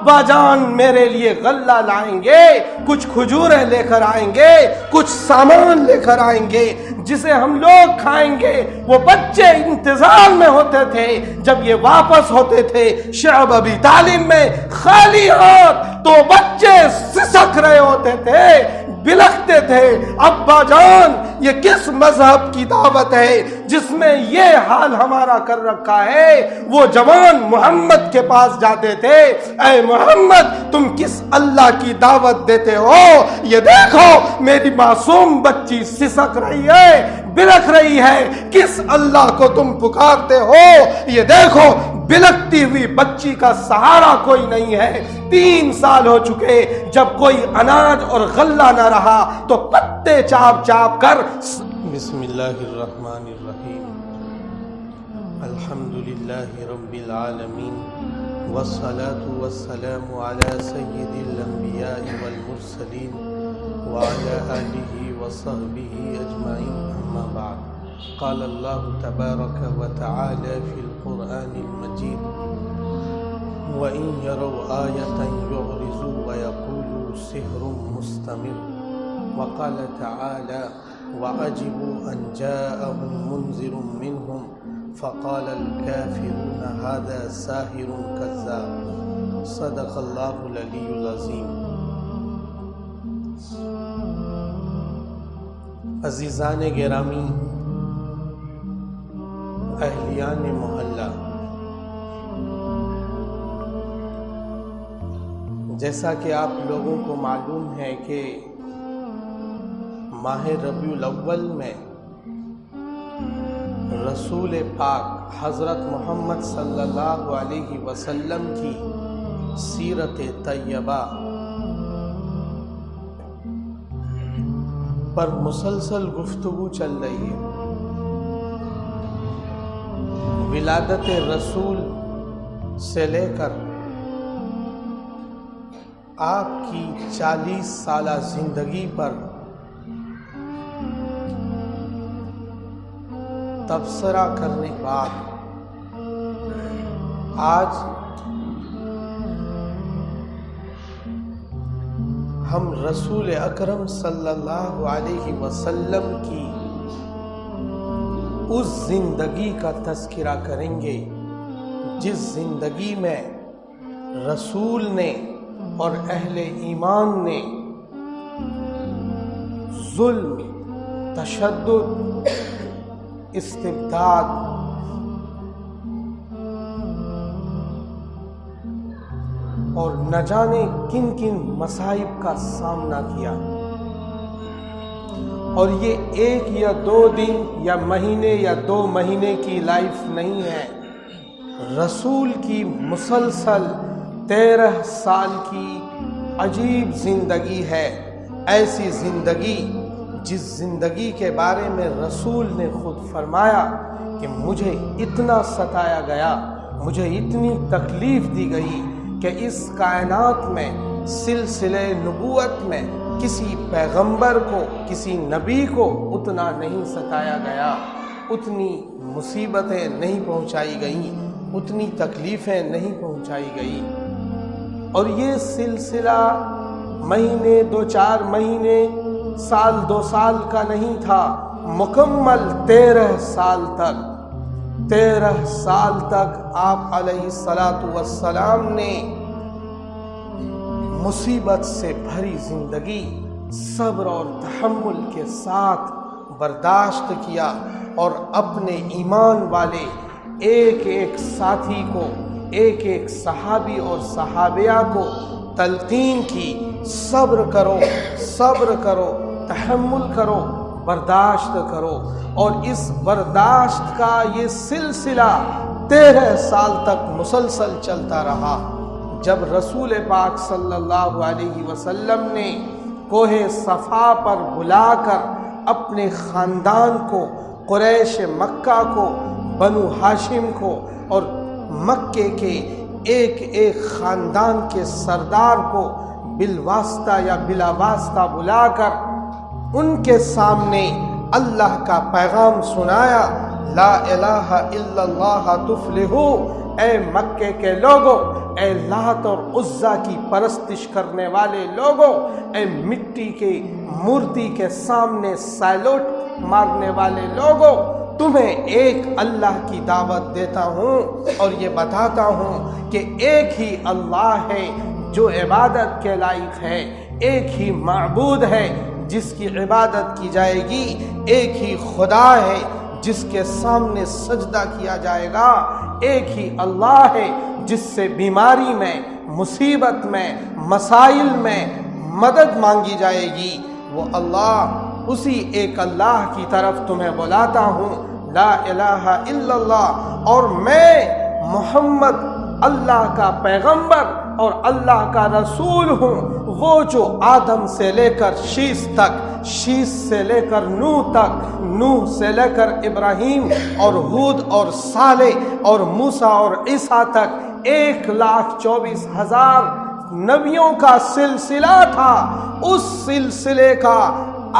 ابا جان میرے لیے غلہ لائیں گے، کچھ کھجوریں لے کر آئیں گے، کچھ سامان لے کر آئیں گے جسے ہم لوگ کھائیں گے۔ وہ بچے انتظار میں ہوتے تھے جب یہ واپس ہوتے تھے شعب ابی طالب میں خالی ہاتھ، تو بچے سسک رہے ہوتے تھے، بلکتے تھے، ابا جان یہ کس مذہب کی دعوت ہے جس میں یہ حال ہمارا کر رکھا ہے؟ وہ جوان محمد کے پاس جاتے تھے، اے محمد تم کس اللہ کی دعوت دیتے ہو؟ یہ دیکھو میری معصوم بچی سسک رہی ہے، بلک رہی ہے، کس اللہ کو تم پکارتے ہو؟ یہ دیکھو بلکتی ہوئی بچی کا سہارا کوئی نہیں ہے۔ 3 سال ہو چکے، جب کوئی اناج اور غلہ نہ رہا تو پتے چاپ چاپ کر بسم اللہ الرحمن الرحیم الحمدللہ رب العالمین والصلاة والسلام علی سید الانبیاء والمرسلین وعلی آلہ وصحبہ اجمعین، اما بعد۔ قال اللہ تبارک وتعالی فی القرآن المجید وَإِن يَرَوْا آيَةً يُعْرِضُوا وَيَقُولُوا سِحْرٌ مُسْتَمِرٌّ وقال تعالى وعجبوا أن جاءهم منذر منهم فقال الكافرون هذا ساحر كذاب، صدق اللہ العلی العظیم۔ عزیزان گرامی، اہلیان محلہ، جیسا کہ آپ لوگوں کو معلوم ہے کہ ماہ ربیع الاول میں رسول پاک حضرت محمد صلی اللہ علیہ وسلم کی سیرت طیبہ پر مسلسل گفتگو چل رہی ہے۔ ولادت رسول سے لے کر آپ کی 40 سالہ زندگی پر تبصرہ کرنے کے بعد آج ہم رسول اکرم صلی اللہ علیہ وسلم کی اس زندگی کا تذکرہ کریں گے جس زندگی میں رسول نے اور اہل ایمان نے ظلم، تشدد، استبداد اور نہ جانے کن کن مصائب کا سامنا کیا، اور یہ 1 یا 2 دن یا مہینے یا 2 مہینے کی لائف نہیں ہے، رسول کی مسلسل 13 سال کی عجیب زندگی ہے۔ ایسی زندگی جس زندگی کے بارے میں رسول نے خود فرمایا کہ مجھے اتنا ستایا گیا، مجھے اتنی تکلیف دی گئی کہ اس کائنات میں سلسلے نبوت میں کسی پیغمبر کو، کسی نبی کو اتنا نہیں ستایا گیا، اتنی مصیبتیں نہیں پہنچائی گئیں، اتنی تکلیفیں نہیں پہنچائی گئیں۔ اور یہ سلسلہ مہینے 2-4 مہینے، سال 2 سال کا نہیں تھا، مکمل 13 سال تک 13 سال تک آپ علیہ السلام نے مصیبت سے بھری زندگی صبر اور تحمل کے ساتھ برداشت کیا، اور اپنے ایمان والے ایک ایک ساتھی کو، ایک ایک صحابی اور صحابیہ کو تلقین کی، صبر کرو، صبر کرو، تحمل کرو، برداشت کرو۔ اور اس برداشت کا یہ سلسلہ 13 سال تک مسلسل چلتا رہا۔ جب رسول پاک صلی اللہ علیہ وسلم نے کوہ صفا پر بلا کر اپنے خاندان کو، قریش مکہ کو، بنو ہاشم کو اور مکے کے ایک ایک خاندان کے سردار کو بالواسطہ یا بلا واسطہ بلا کر ان کے سامنے اللہ کا پیغام سنایا، لا الہ الا اللہ تفلحو، اے مکے کے لوگوں، اے لات اور عزا کی پرستش کرنے والے لوگوں، اے مٹی کے مورتی کے سامنے سیلوٹ مارنے والے لوگوں، تمہیں ایک اللہ کی دعوت دیتا ہوں اور یہ بتاتا ہوں کہ ایک ہی اللہ ہے جو عبادت کے لائق ہے، ایک ہی معبود ہے جس کی عبادت کی جائے گی، ایک ہی خدا ہے جس کے سامنے سجدہ کیا جائے گا، ایک ہی اللہ ہے جس سے بیماری میں، مصیبت میں، مسائل میں مدد مانگی جائے گی۔ وہ اللہ، اسی ایک اللہ کی طرف تمہیں بلاتا ہوں، لا الہ الا اللہ، اور میں محمد اللہ کا پیغمبر اور اللہ کا رسول ہوں، وہ جو آدم سے لے کر شیش تک، شیش سے لے کر نوح تک، نوح سے لے کر ابراہیم اور ہود اور صالح اور موسیٰ اور عیسیٰ تک 1,24,000 نبیوں کا سلسلہ تھا۔ اس سلسلے کا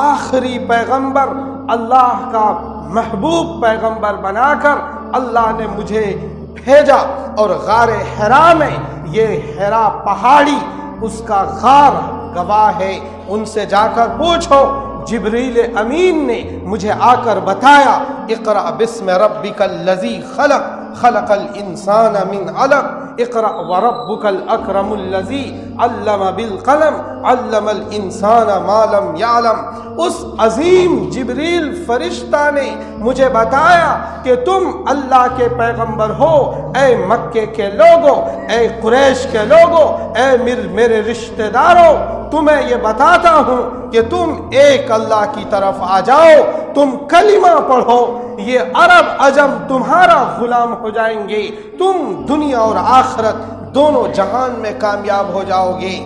آخری پیغمبر، اللہ کا محبوب پیغمبر بنا کر اللہ نے مجھے بھیجا، اور غار حرا میں، یہ حرا پہاڑی اس کا غار گواہ ہے، ان سے جا کر پوچھو، جبریل امین نے مجھے آ کر بتایا، اقرأ بسم ربک الذی خلق، خلق الانسان من علق، اقرأ وربک الاکرم الذی علم بالقلم، علم الانسان ما لم یعلم۔ اس عظیم جبریل فرشتہ نے مجھے بتایا کہ تم اللہ کے پیغمبر ہو، اے مکے کے لوگوں، اے قریش کے لوگوں، اے میرے رشتہ داروں، تمہیں یہ بتاتا ہوں کہ تم ایک اللہ کی طرف آ جاؤ، تم کلمہ پڑھو، یہ عرب عجم تمہارا غلام ہو جائیں گے، تم دنیا اور آخرت دونوں جہان میں کامیاب ہو جاؤ گے۔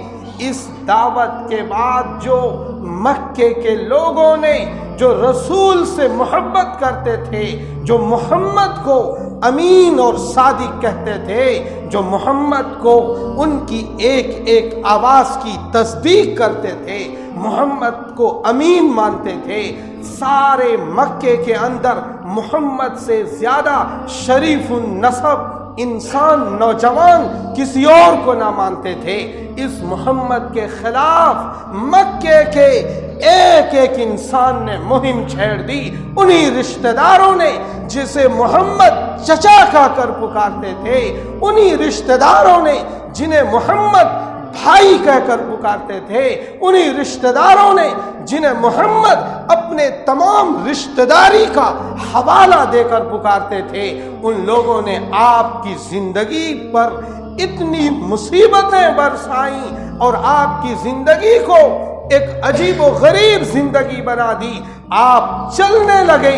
اس دعوت کے بعد جو مکے کے لوگوں نے جو رسول سے محبت کرتے تھے، جو محمد کو امین اور صادق کہتے تھے، جو محمد کو ان کی ایک ایک آواز کی تصدیق کرتے تھے، محمد کو امین مانتے تھے، سارے مکے کے اندر محمد سے زیادہ شریف النسب انسان، نوجوان کسی اور کو نہ مانتے تھے۔ اس محمد کے خلاف مکے کے ایک ایک انسان نے مہم چھیڑ دی۔ انہی رشتہ داروں نے جسے محمد چچا کہہ کر پکارتے تھے، انہی رشتہ داروں نے جنہیں محمد بھائی کہہ کر پکارتے تھے، انہی رشتہ داروں نے جنہیں محمد اپنے تمام رشتہ داری کا حوالہ دے کر پکارتے تھے، ان لوگوں نے آپ کی زندگی پر اتنی مصیبتیں برسائیں اور آپ کی زندگی کو ایک عجیب و غریب زندگی بنا دی۔ آپ چلنے لگے،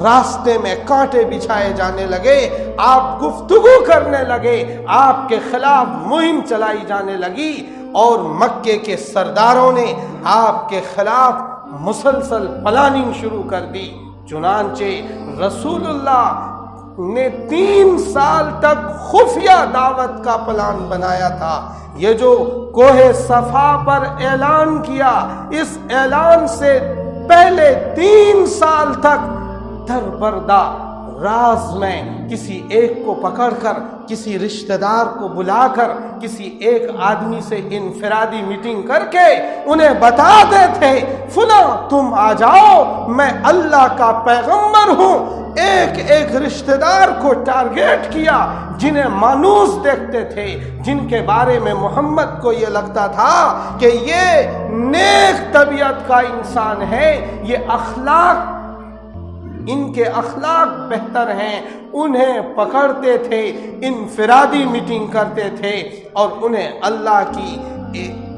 راستے میں کانٹے بچھائے جانے لگے، آپ گفتگو کرنے لگے، آپ کے خلاف مہم چلائی جانے لگی، اور مکے کے سرداروں نے آپ کے خلاف مسلسل پلاننگ شروع کر دی۔ چنانچہ رسول اللہ نے 3 سال تک خفیہ دعوت کا پلان بنایا تھا۔ یہ جو کوہ صفا پر اعلان کیا، اس اعلان سے پہلے 3 سال تک دربردہ راز میں کسی ایک کو پکڑ کر، کسی رشتہ دار کو بلا کر، کسی ایک آدمی سے انفرادی میٹنگ کر کے انہیں بتاتے تھے، فلاں تم آ جاؤ، میں اللہ کا پیغمبر ہوں۔ ایک ایک رشتہ دار کو ٹارگیٹ کیا، جنہیں مانوس دیکھتے تھے، جن کے بارے میں محمد کو یہ لگتا تھا کہ یہ نیک طبیعت کا انسان ہے، یہ اخلاق، ان کے اخلاق بہتر ہیں، انہیں پکڑتے تھے، انفرادی میٹنگ کرتے تھے، اور انہیں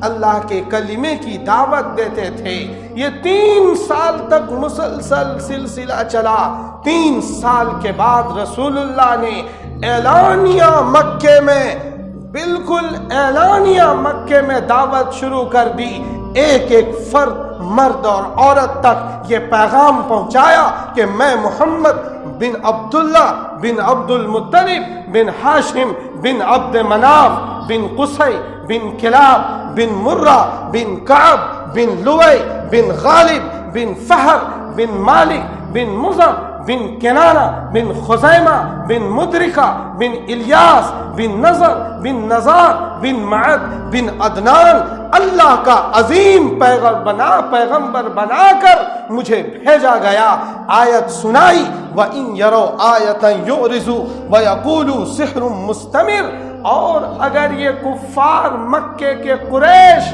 اللہ کے کلمے کی دعوت دیتے تھے۔ یہ 3 سال تک مسلسل سلسلہ چلا۔ 3 سال کے بعد رسول اللہ نے اعلانیہ مکے میں، بالکل اعلانیہ مکے میں دعوت شروع کر دی۔ ایک ایک فرد، مرد اور عورت تک یہ پیغام پہنچایا کہ میں محمد بن عبداللہ بن عبد المطلب بن ہاشم بن عبد مناف بن قصی بن کلاب بن مرہ بن کعب بن لوئی بن غالب بن فہر بن مالک بن مزر بن کنانہ بن خزیمہ بن مدرکہ بن الیاس بن نضر بن نزار بن معد بن عدنان اللہ کا عظیم پیغمبر بنا کر مجھے بھیجا گیا. آیت سنائی وَإِن يَرَوْا آیَةً يُعْرِضُوا وَيَقُولُوا سِحْرٌ مُسْتَمِرٌ. اور اگر یہ کفار مکے کے قریش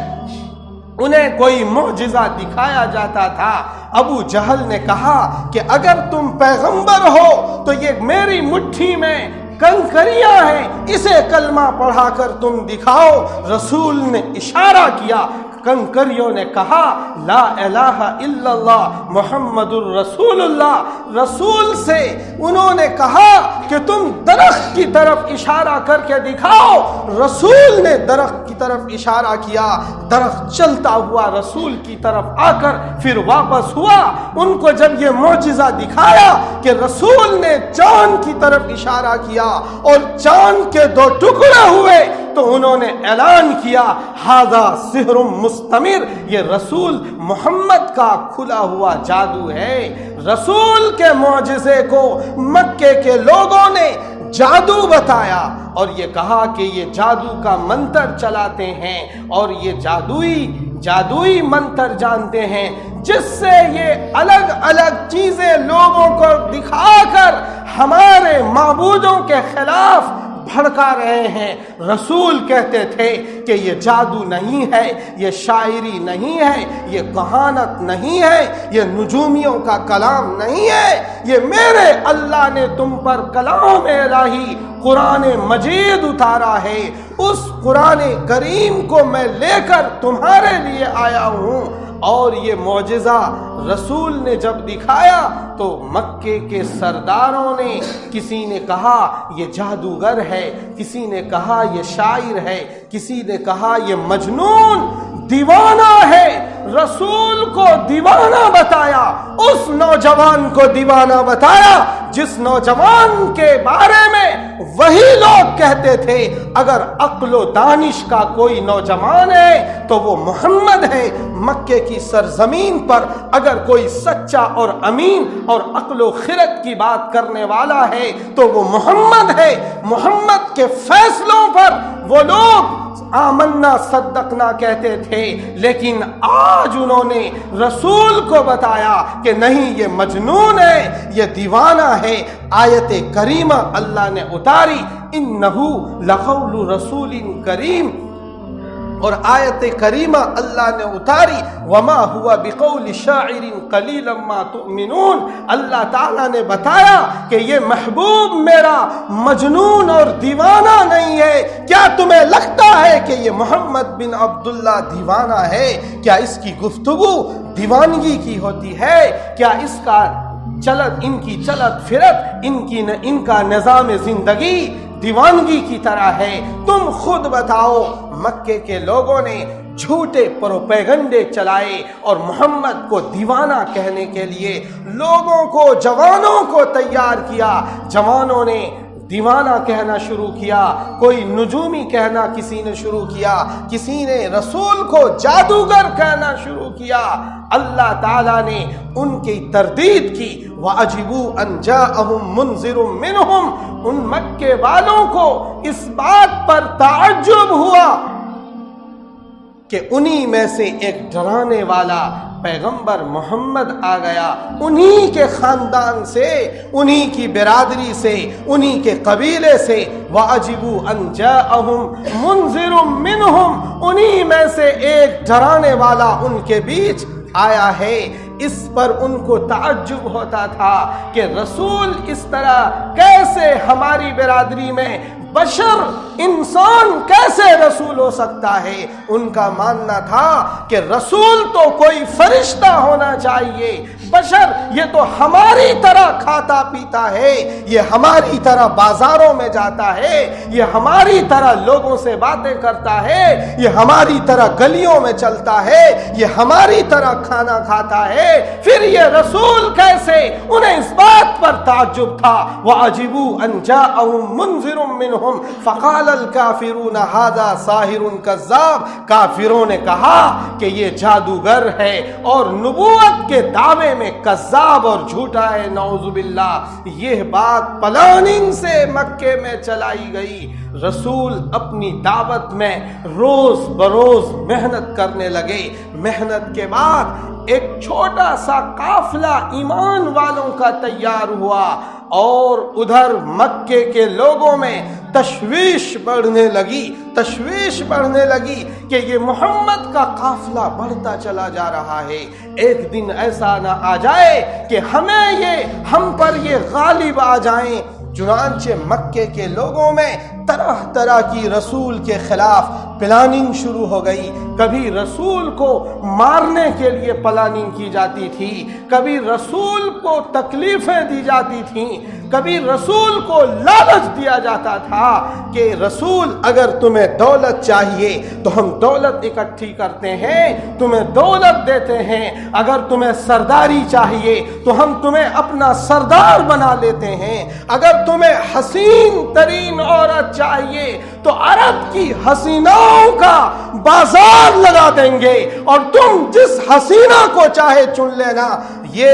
انہیں کوئی معجزہ دکھایا جاتا تھا، ابو جہل نے کہا کہ اگر تم پیغمبر ہو تو یہ میری مٹھی میں کنکریاں ہیں، اسے کلمہ پڑھا کر تم دکھاؤ. رسول نے اشارہ کیا، کنکریوں نے کہا لا الہ الا اللہ محمد الرسول اللہ. رسول سے انہوں نے کہا کہ تم درخت کی طرف اشارہ کر کے دکھاؤ. رسول نے درخت کی طرف اشارہ کیا، درخت چلتا ہوا رسول کی طرف آ کر پھر واپس ہوا. ان کو جب یہ معجزہ دکھایا کہ رسول نے چاند کی طرف اشارہ کیا اور چاند کے 2 ٹکڑے ہوئے، تو انہوں نے اعلان کیا ھذا سحر مستمر، یہ رسول محمد کا کھلا ہوا جادو ہے. رسول کے معجزے کو مکے کے لوگوں نے جادو بتایا اور یہ کہا کہ یہ جادو کا منتر چلاتے ہیں اور یہ جادوئی منتر جانتے ہیں، جس سے یہ الگ الگ چیزیں لوگوں کو دکھا کر ہمارے معبودوں کے خلاف بھڑکا رہے ہیں. رسول کہتے تھے کہ یہ جادو نہیں ہے، یہ شاعری نہیں ہے، یہ کہانت نہیں ہے، یہ نجومیوں کا کلام نہیں ہے، یہ میرے اللہ نے تم پر کلام الہی قرآن مجید اتارا ہے. اس قرآن کریم کو میں لے کر تمہارے لیے آیا ہوں. اور یہ معجزہ رسول نے جب دکھایا تو مکے کے سرداروں نے، کسی نے کہا یہ جادوگر ہے، کسی نے کہا یہ شاعر ہے، کسی نے کہا یہ مجنون دیوانہ ہے. رسول کو دیوانہ بتایا، اس نوجوان کو دیوانہ بتایا جس نوجوان کے بارے میں وہی لوگ کہتے تھے اگر عقل و دانش کا کوئی نوجوان ہے تو وہ محمد ہے. مکے کی سرزمین پر اگر کوئی سچا اور امین اور عقل و خرد کی بات کرنے والا ہے تو وہ محمد ہے. محمد کے فیصلوں پر وہ لوگ آمنا صدقنا کہتے تھے، لیکن آج انہوں نے رسول کو بتایا کہ نہیں، یہ مجنون ہے، یہ دیوانہ ہے. آیت کریمہ اللہ نے اتاری انہو لقول رسول کریم، اور آیت کریمہ اللہ نے اتاری وما ہوا بقول شاعر قلیلا ما تؤمنون. اللہ تعالیٰ نے بتایا کہ یہ محبوب میرا مجنون اور دیوانہ نہیں ہے. کیا تمہیں لگتا ہے کہ یہ محمد بن عبداللہ دیوانہ ہے؟ کیا اس کی گفتگو دیوانگی کی ہوتی ہے؟ کیا اس کا ان کی چلت پھرت، ان کا نظام زندگی دیوانگی کی طرح ہے؟ تم خود بتاؤ. مکے کے لوگوں نے جھوٹے پروپیگنڈے چلائے اور محمد کو دیوانہ کہنے کے لیے لوگوں کو، جوانوں کو تیار کیا. جوانوں نے دیوانہ کہنا شروع کیا، کوئی نجومی کہنا کسی نے شروع کیا، کسی نے رسول کو جادوگر کہنا شروع کیا. اللہ تعالیٰ نے ان کی تردید کی. وَعَجِبُوا أَن جَاءَهُم مُنذِرٌ مِّنْهُمْ. ان مکے والوں کو اس بات پر تعجب ہوا کہ انہی میں سے ایک ڈرانے والا پیغمبر محمد آ گیا، انہی کے خاندان سے، انہی کی برادری سے، انہی کے قبیلے سے. وَعَجِبُوا أَن جَاءَهُم مُنذِرٌ مِّنْهُمْ. انہی میں سے ایک ڈرانے والا ان کے بیچ آیا ہے. اس پر ان کو تعجب ہوتا تھا کہ رسول اس طرح کیسے ہماری برادری میں بشر، انسان کیسے رسول ہو سکتا ہے؟ ان کا ماننا تھا کہ رسول تو کوئی فرشتہ ہونا چاہیے، بشر یہ تو ہماری طرح کھاتا پیتا ہے، یہ ہماری طرح بازاروں میں جاتا ہے، یہ ہماری طرح لوگوں سے باتیں کرتا ہے، یہ ہماری طرح گلیوں میں چلتا ہے، یہ ہماری طرح کھانا کھاتا ہے، پھر یہ رسول کیسے؟ انہیں اس بات پر تعجب تھا. وَعَجِبُوا أَن جَاءَهُم مُنذِرٌ مِّنْهُمْ عنهم فقال الكافرون هذا ساحر كذاب، کافروں نے کہا کہ یہ جادوگر ہے اور نبوت کے دعوے میں کذاب اور جھوٹا ہے، نعوذ باللہ۔ یہ بات پلاننگ سے مکے میں چلائی گئی۔ رسول اپنی دعوت میں روز بروز محنت کرنے لگے۔ محنت کے بعد ایک چھوٹا سا قافلہ ایمان والوں کا تیار ہوا اور ادھر مکے کے لوگوں میں تشویش بڑھنے لگی کہ یہ محمد کا قافلہ بڑھتا چلا جا رہا ہے، ایک دن ایسا نہ آ جائے کہ ہم پر یہ غالب آ جائیں۔ چنانچہ مکے کے لوگوں میں طرح طرح کی رسول کے خلاف پلاننگ شروع ہو گئی۔ کبھی رسول کو مارنے کے لیے پلاننگ کی جاتی تھی، کبھی رسول کو تکلیفیں دی جاتی تھیں، کبھی رسول کو لالچ دیا جاتا تھا کہ رسول اگر تمہیں دولت چاہیے تو ہم دولت اکٹھی کرتے ہیں، تمہیں دولت دیتے ہیں، اگر تمہیں سرداری چاہیے تو ہم تمہیں اپنا سردار بنا لیتے ہیں، اگر تمہیں حسین ترین عورت چاہیے تو عرب کی حسیناؤں کا بازار لگا دیں گے اور تم جس حسینہ کو چاہے چن لینا۔ یہ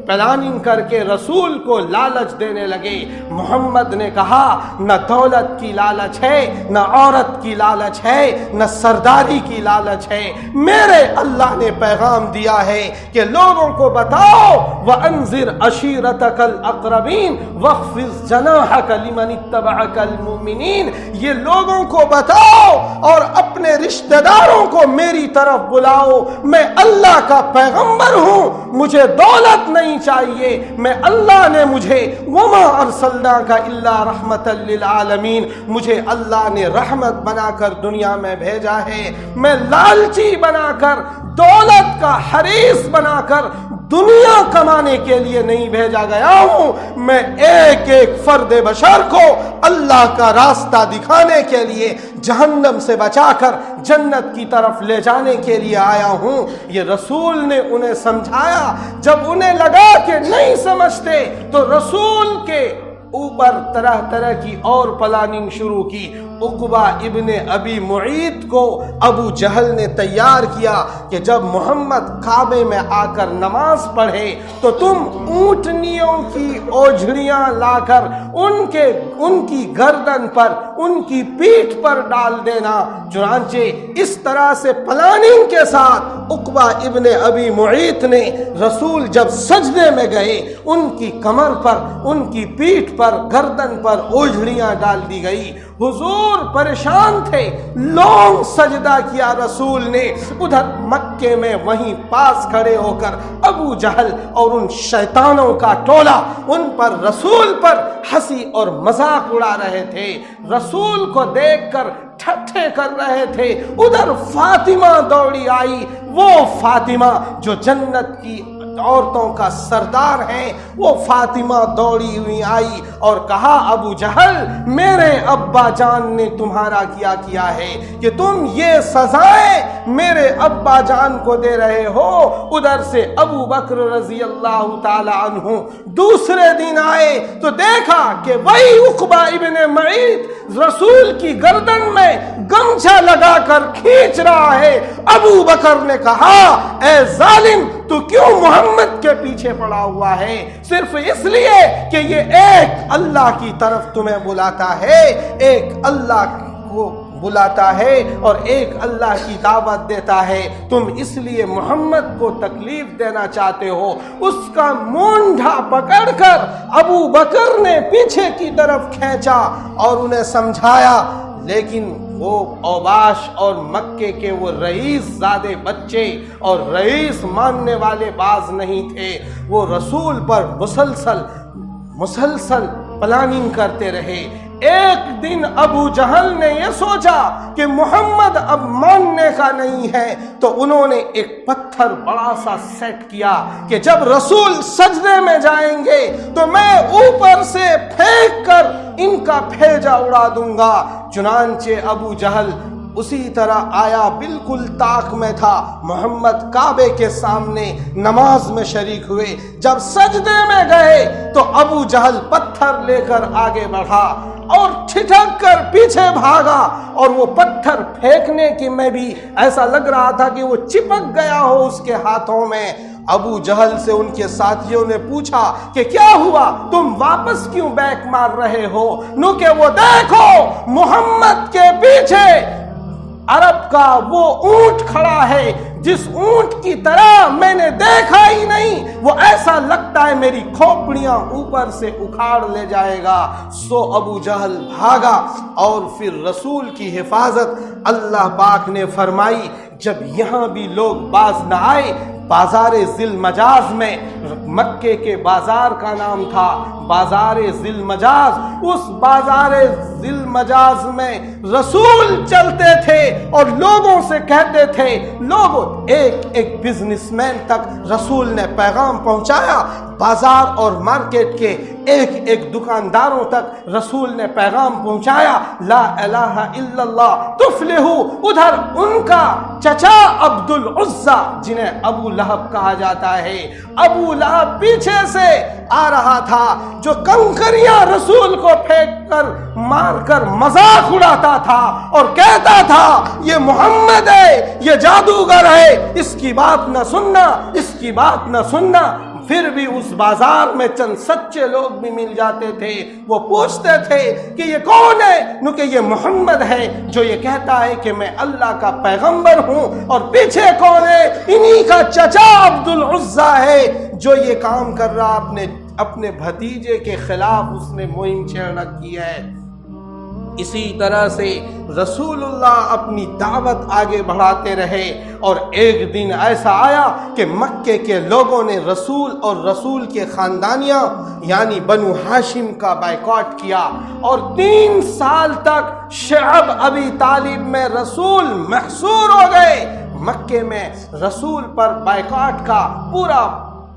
پلاننگ کر کے رسول کو لالچ دینے لگے۔ محمد نے کہا نہ دولت کی لالچ ہے، نہ عورت کی لالچ ہے، نہ سرداری کی لالچ ہے، میرے اللہ نے پیغام دیا ہے کہ لوگوں کو بتاؤ وَأَنذِرْ عَشِيرَتَكَ الْأَقْرَبِينَ وَاخْفِضْ جَنَاحَكَ لِمَنِ اتَّبَعَكَ الْمُؤْمِنِينَ، یہ لوگوں کو بتاؤ اور اپنے رشتہ داروں کو میری طرف بلاؤ، میں اللہ کا پیغمبر ہوں، مجھے دولت نہیں چاہیے، میں اللہ نے مجھے وما ارسلناک الا رحمتا للعالمین، مجھے اللہ نے رحمت بنا کر دنیا میں بھیجا ہے، میں لالچی بنا کر، دولت کا حریص بنا کر دنیا کمانے کے لیے نہیں بھیجا گیا ہوں، میں ایک ایک فرد بشر کو اللہ کا راستہ دکھانے کے لیے، جہنم سے بچا کر جنت کی طرف لے جانے کے لیے آیا ہوں۔ یہ رسول نے انہیں سمجھایا۔ جب انہیں لگا کہ نہیں سمجھتے تو رسول کے اوپر طرح طرح کی اور پلاننگ شروع کی۔ عقبہ ابن ابی معیط کو ابو جہل نے تیار کیا کہ جب محمد کعبے میں آ کر نماز پڑھے تو تم اونٹنیوں کی اوجھڑیاں لا کر ان کی گردن پر، ان کی پیٹھ پر ڈال دینا۔ چنانچہ اس طرح سے پلاننگ کے ساتھ عقبہ ابن ابی معیط نے رسول جب سجدے میں گئے، ان کی کمر پر، ان کی پیٹھ پر، گردن پر اوجھڑیاں ڈال دی گئی۔ حضور پریشان تھے، لونگ سجدہ کیا رسول نے۔ ادھر مکے میں وہیں پاس کھڑے ہو کر ابو جہل اور ان شیطانوں کا ٹولہ ان پر، رسول پر ہنسی اور مذاق اڑا رہے تھے، رسول کو دیکھ کر ٹھٹھے کر رہے تھے۔ ادھر فاطمہ دوڑی آئی، وہ فاطمہ جو جنت کی عورتوں کا سردار ہے، وہ فاطمہ دوڑی ہوئی آئی اور کہا ابو جہل، میرے ابا جان نے تمہارا کیا ہے کہ تم یہ سزائیں میرے ابا جان کو دے رہے ہو۔ ادھر سے ابو بکر رضی اللہ تعالی عنہ دوسرے دن آئے تو دیکھا کہ وہی عقبہ ابن معیط رسول کی گردن میں گمچھا لگا کر کھینچ رہا ہے۔ ابو بکر نے کہا اے ظالم، تو کیوں محمد کے پیچھے پڑا ہوا ہے؟ صرف اس لیے کہ یہ ایک اللہ کی طرف تمہیں بلاتا ہے، ایک اللہ کو بلاتا ہے اور ایک اللہ کی دعوت دیتا ہے، تم اس لیے محمد کو تکلیف دینا چاہتے ہو۔ اس کا مونڈھا پکڑ کر ابو بکر نے پیچھے کی طرف کھینچا اور انہیں سمجھایا، لیکن وہ اوباش اور مکے کے وہ رئیس زادے بچے اور رئیس ماننے والے باز نہیں تھے، وہ رسول پر مسلسل پلاننگ کرتے رہے۔ ایک دن ابو جہل نے یہ سوچا کہ محمد اب ماننے کا نہیں ہے، تو انہوں نے ایک پتھر بڑا سا سیٹ کیا کہ جب رسول سجدے میں جائیں گے تو میں اوپر سے پھینک کر ان کا بھیجا اڑا دوں گا۔ چنانچہ ابو جہل اسی طرح آیا بالکل طاق میں تھا، محمد کعبے کے سامنے نماز میں شریک ہوئے، جب سجدے میں گئے تو ابو جہل پتھر لے کر آگے بڑھا اور ٹھٹک کر پیچھے بھاگا، اور وہ پتھر پھینکنے کی میں بھی ایسا لگ رہا تھا کہ وہ چپک گیا ہو اس کے ہاتھوں میں۔ ابو جہل سے ان کے ساتھیوں نے پوچھا کہ کیا ہوا، تم واپس کیوں بیک مار رہے ہو؟ نو کہ وہ دیکھو محمد کے پیچھے عرب کا وہ اونٹ کھڑا ہے جس اونٹ کی طرح میں نے دیکھا ہی نہیں، وہ ایسا لگتا ہے میری کھوپڑیاں اوپر سے اکھاڑ لے جائے گا۔ سو ابو جہل بھاگا، اور پھر رسول کی حفاظت اللہ پاک نے فرمائی۔ جب یہاں بھی لوگ باز نہ آئے، بازار ذی المجاز میں، مکے کے بازار کا نام تھا بازار ذی المجاز، اس بازار ذی المجاز میں رسول چلتے تھے اور لوگوں سے کہتے تھے، لوگوں ایک بزنس مین تک رسول نے پیغام پہنچایا، بازار اور مارکیٹ کے ایک دکانداروں تک رسول نے پیغام پہنچایا، لا الہ الا اللہ تفلحو۔ ادھر ان کا چچا عبد العزہ جنہیں ابو لہب کہا جاتا ہے، ابو لہب پیچھے سے آ رہا تھا جو کنکریاں رسول کو پھینک کر مار کر مذاق اڑاتا تھا اور کہتا تھا یہ محمد ہے، یہ جادوگر ہے، اس کی بات نہ سننا، اس کی بات نہ سننا۔ پھر بھی اس بازار میں چند سچے لوگ بھی مل جاتے تھے، وہ پوچھتے تھے کہ یہ کون ہے؟ نو کہ یہ محمد ہے جو یہ کہتا ہے کہ میں اللہ کا پیغمبر ہوں، اور پیچھے کون ہے؟ انہی کا چچا عبد العزہ ہے جو یہ کام کر رہا، اپنے بھتیجے کے خلاف اس نے مہم چھیڑنا کی ہے۔ اسی طرح سے رسول اللہ اپنی دعوت آگے بڑھاتے رہے، اور ایک دن ایسا آیا کہ مکے کے لوگوں نے رسول اور رسول کے خاندانیاں یعنی بنو ہاشم کا بائیکاٹ کیا، اور 3 سال تک شعب ابی طالب میں رسول محصور ہو گئے۔ مکے میں رسول پر بائیکاٹ کا پورا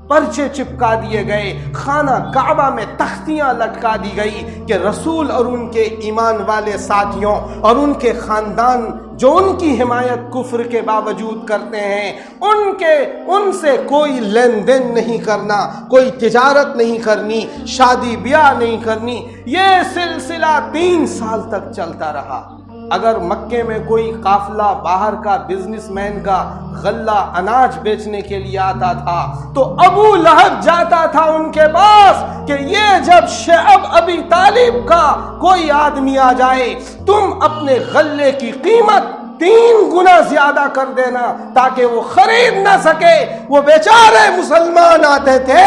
پرچے چپکا دیے گئے، خانہ کعبہ میں تختیاں لٹکا دی گئی کہ رسول اور ان کے ایمان والے ساتھیوں اور ان کے خاندان جو ان کی حمایت کفر کے باوجود کرتے ہیں، ان سے کوئی لین دین نہیں کرنا، کوئی تجارت نہیں کرنی، شادی بیاہ نہیں کرنی۔ یہ سلسلہ 3 سال تک چلتا رہا۔ اگر مکے میں کوئی قافلہ باہر کا بزنس مین کا غلہ اناج بیچنے کے لیے آتا تھا تو ابو لہب جاتا تھا ان کے پاس کہ یہ جب شعب ابی طالب کا کوئی آدمی آ جائے، تم اپنے غلے کی قیمت 3 گنا زیادہ کر دینا تاکہ وہ خرید نہ سکے۔ وہ بیچارے مسلمان آتے تھے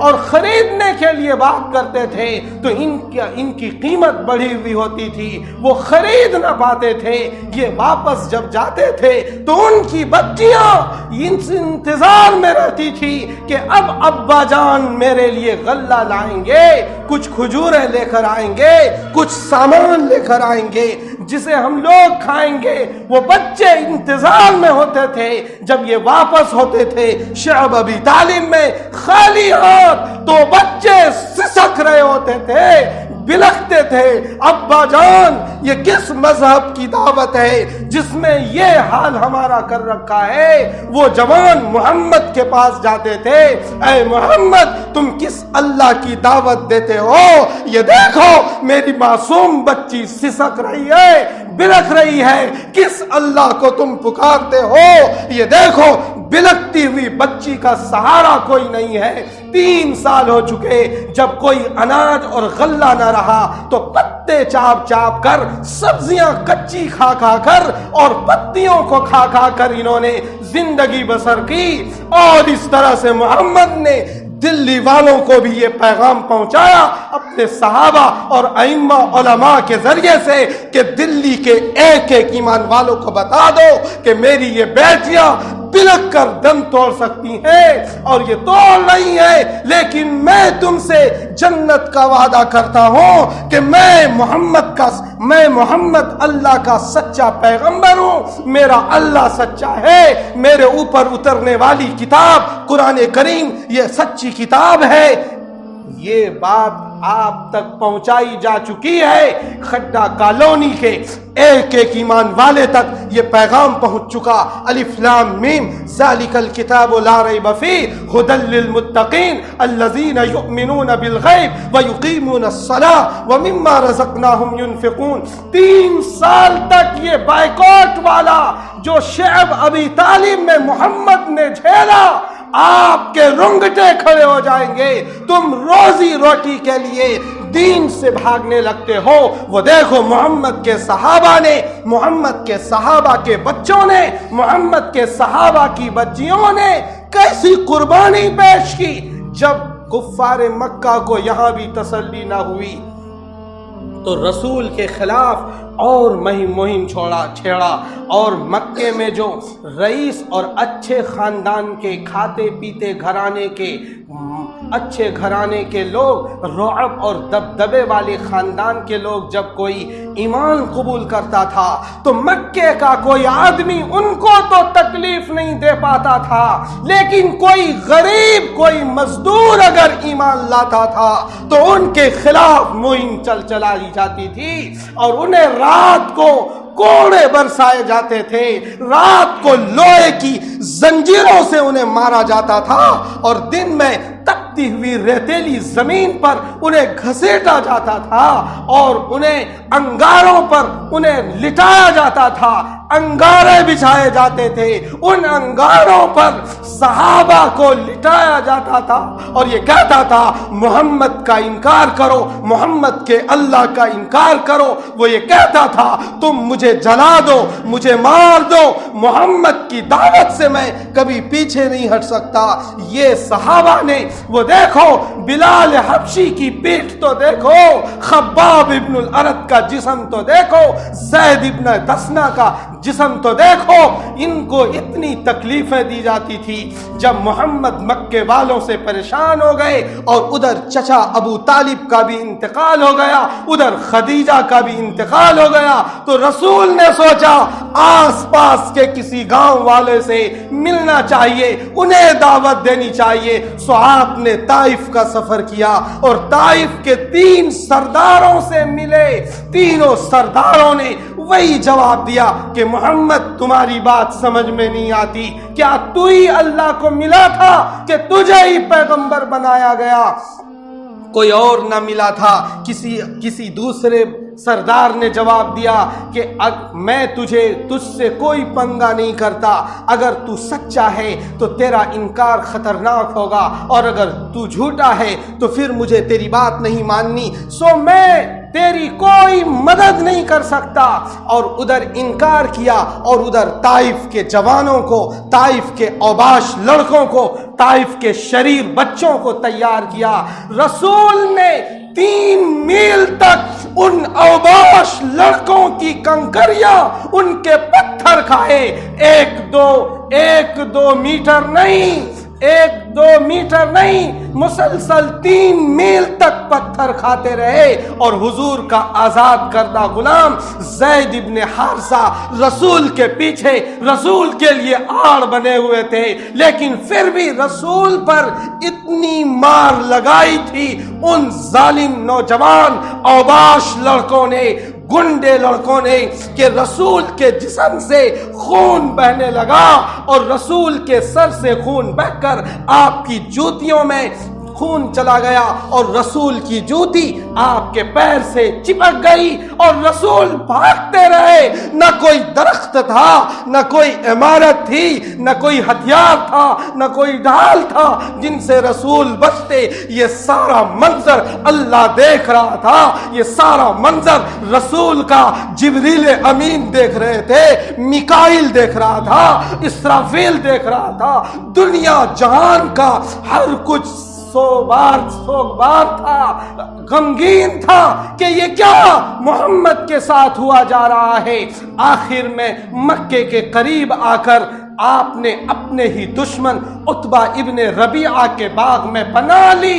اور خریدنے کے لیے بات کرتے تھے تو ان کی قیمت بڑھی ہوئی ہوتی تھی، وہ خرید نہ پاتے تھے۔ یہ واپس جب جاتے تھے تو ان کی بچیاں انتظار میں رہتی تھی کہ اب ابا جان میرے لیے غلہ لائیں گے، کچھ کھجوریں لے کر آئیں گے، کچھ سامان لے کر آئیں گے جسے ہم لوگ کھائیں گے۔ وہ بچے انتظار میں ہوتے تھے، جب یہ واپس ہوتے تھے شعب ابی طالب میں خالی ہاتھ تو بچے سسک رہے ہوتے تھے، بلکتے تھے، ابا جان یہ کس مذہب کی دعوت ہے جس میں یہ حال ہمارا کر رکھا ہے؟ وہ جوان محمد کے پاس جاتے تھے، اے محمد تم کس اللہ کی دعوت دیتے ہو؟ یہ دیکھو میری معصوم بچی سسک رہی ہے، بلک رہی ہے، کس اللہ کو تم پکارتے ہو؟ یہ دیکھو بلکتی ہوئی بچی کا سہارا کوئی نہیں ہے۔ 3 سال ہو چکے، جب کوئی اناج اور غلہ نہ رہا تو پتے چاپ چاپ کر، سبزیاں کچی کھا کھا کر اور پتیوں کو کھا کھا کر انہوں نے زندگی بسر کی۔ اور اس طرح سے محمد نے دلی والوں کو بھی یہ پیغام پہنچایا اپنے صحابہ اور ائمہ علماء کے ذریعے سے کہ دلی کے ایک ایمان والوں کو بتا دو کہ میری یہ بیٹیاں بلک کر دم توڑ سکتی ہیں اور یہ توڑ رہی ہیں، لیکن میں تم سے جنت کا وعدہ کرتا ہوں کہ میں محمد اللہ کا سچا پیغمبر ہوں، میرا اللہ سچا ہے، میرے اوپر اترنے والی کتاب قرآن کریم یہ سچی کتاب ہے۔ یہ بات آپ تک پہنچائی جا چکی ہے۔ کھڈا کالونی کے ایک ایک ایمان والے تک یہ پیغام پہنچ چکا. الف لام میم ذالک الکتاب لا ریب فیہ ھدی للمتقین الذین یؤمنون بالغیب ویقیمون الصلاۃ ومما رزقناہم ینفقون. 3 سال تک یہ بائیکاٹ والا جو شعب ابی طالب میں محمد نے جھیلا، آپ کے رنگٹے کھڑے ہو جائیں گے. تم روزی روٹی کے لیے دین سے بھاگنے لگتے ہو. وہ دیکھو محمد کے صحابہ نے، محمد کے صحابہ کے بچوں نے، محمد کے صحابہ کی بچیوں نے کیسی قربانی پیش کی. جب کفار مکہ کو یہاں بھی تسلی نہ ہوئی تو رسول کے خلاف اور مہم چھیڑا، اور مکے میں جو رئیس اور اچھے خاندان کے کھاتے پیتے گھرانے کے اچھے گھرانے کے لوگ، رعب اور دبدبے والے خاندان کے لوگ جب کوئی ایمان قبول کرتا تھا تو مکے کا کوئی آدمی ان کو تو تکلیف نہیں دے پاتا تھا، لیکن کوئی غریب، کوئی مزدور اگر ایمان لاتا تھا تو ان کے خلاف مہم چلائی جاتی تھی، اور انہیں رات کو کوڑے برسائے جاتے تھے، رات کو لوہے کی زنجیروں سے انہیں مارا جاتا تھا، اور دن میں تپتی ہوئی ریتیلی زمین پر انہیں گھسیٹا جاتا تھا، اور انہیں انگاروں پر انہیں لٹایا جاتا تھا. انگارے بچھائے جاتے تھے، ان انگاروں پر صحابہ کو لٹایا جاتا تھا، اور یہ کہتا تھا محمد کا انکار کرو، محمد کے اللہ کا انکار کرو. وہ یہ کہتا تھا تم مجھے جلا دو، مجھے مار دو، محمد کی دعوت سے میں کبھی پیچھے نہیں ہٹ سکتا. یہ صحابہ نے، وہ دیکھو بلال حبشی کی پیٹھ تو دیکھو، خباب ابن الارت کا جسم تو دیکھو، زید ابن دسنا کا جسم تو دیکھو. ان کو اتنی تکلیفیں دی جاتی تھی. جب محمد مکے والوں سے پریشان ہو گئے اور ادھر چچا ابو طالب کا بھی انتقال ہو گیا، ادھر خدیجہ کا بھی انتقال ہو گیا، تو رسول نے سوچا آس پاس کے کسی گاؤں والے سے ملنا چاہیے، انہیں دعوت دینی چاہیے. سو آپ نے طائف کا سفر کیا اور طائف کے 3 سرداروں سے ملے. تینوں سرداروں نے وہی جواب دیا کہ محمد تمہاری بات سمجھ میں نہیں آتی، کیا تو ہی اللہ کو ملا تھا کہ تجھے ہی پیغمبر بنایا گیا؟ کوئی اور نہ ملا تھا. کسی دوسرے سردار نے جواب دیا کہ میں تجھ سے کوئی پنگا نہیں کرتا، اگر تو سچا ہے تو تیرا انکار خطرناک ہوگا، اور اگر تو جھوٹا ہے تو پھر مجھے تیری بات نہیں ماننی، سو میں تیری کوئی مدد نہیں کر سکتا. اور ادھر انکار کیا، اور ادھر طائف کے جوانوں کو، طائف کے اوباش لڑکوں کو، طائف کے شریر بچوں کو تیار کیا. رسول نے 3 میل تک ان اوباش لڑکوں کی کنکریاں، ان کے پتھر کھائے. 1-2 میٹر نہیں، 1-2 میٹر نہیں، مسلسل 3 میل تک پتھر کھاتے رہے. اور حضور کا آزاد کردہ غلام زید ابن حارثہ رسول کے پیچھے، رسول کے لیے آڑ بنے ہوئے تھے، لیکن پھر بھی رسول پر اتنی مار لگائی تھی ان ظالم نوجوان اوباش لڑکوں نے، گنڈے لڑکوں نے، کہ رسول کے جسم سے خون بہنے لگا، اور رسول کے سر سے خون بہ کر آپ کی جوتیوں میں خون چلا گیا، اور رسول کی جوتی آپ کے پیر سے چپک گئی، اور رسول بھاگتے رہے. نہ کوئی درخت تھا، نہ کوئی عمارت تھی، نہ کوئی ہتھیار تھا، نہ کوئی ڈھال تھا جن سے رسول بچتے. یہ سارا منظر اللہ دیکھ رہا تھا، یہ سارا منظر رسول کا جبریل امین دیکھ رہے تھے، میکائیل دیکھ رہا تھا، اسرافیل دیکھ رہا تھا. دنیا جہان کا ہر کچھ سوگوار تھا، غمگین تھا کہ یہ کیا محمد کے ساتھ ہوا جا رہا ہے. آخر میں مکے کے قریب آ کر آپ نے اپنے ہی دشمن عتبہ ابن ربیعہ کے باغ میں پناہ لی.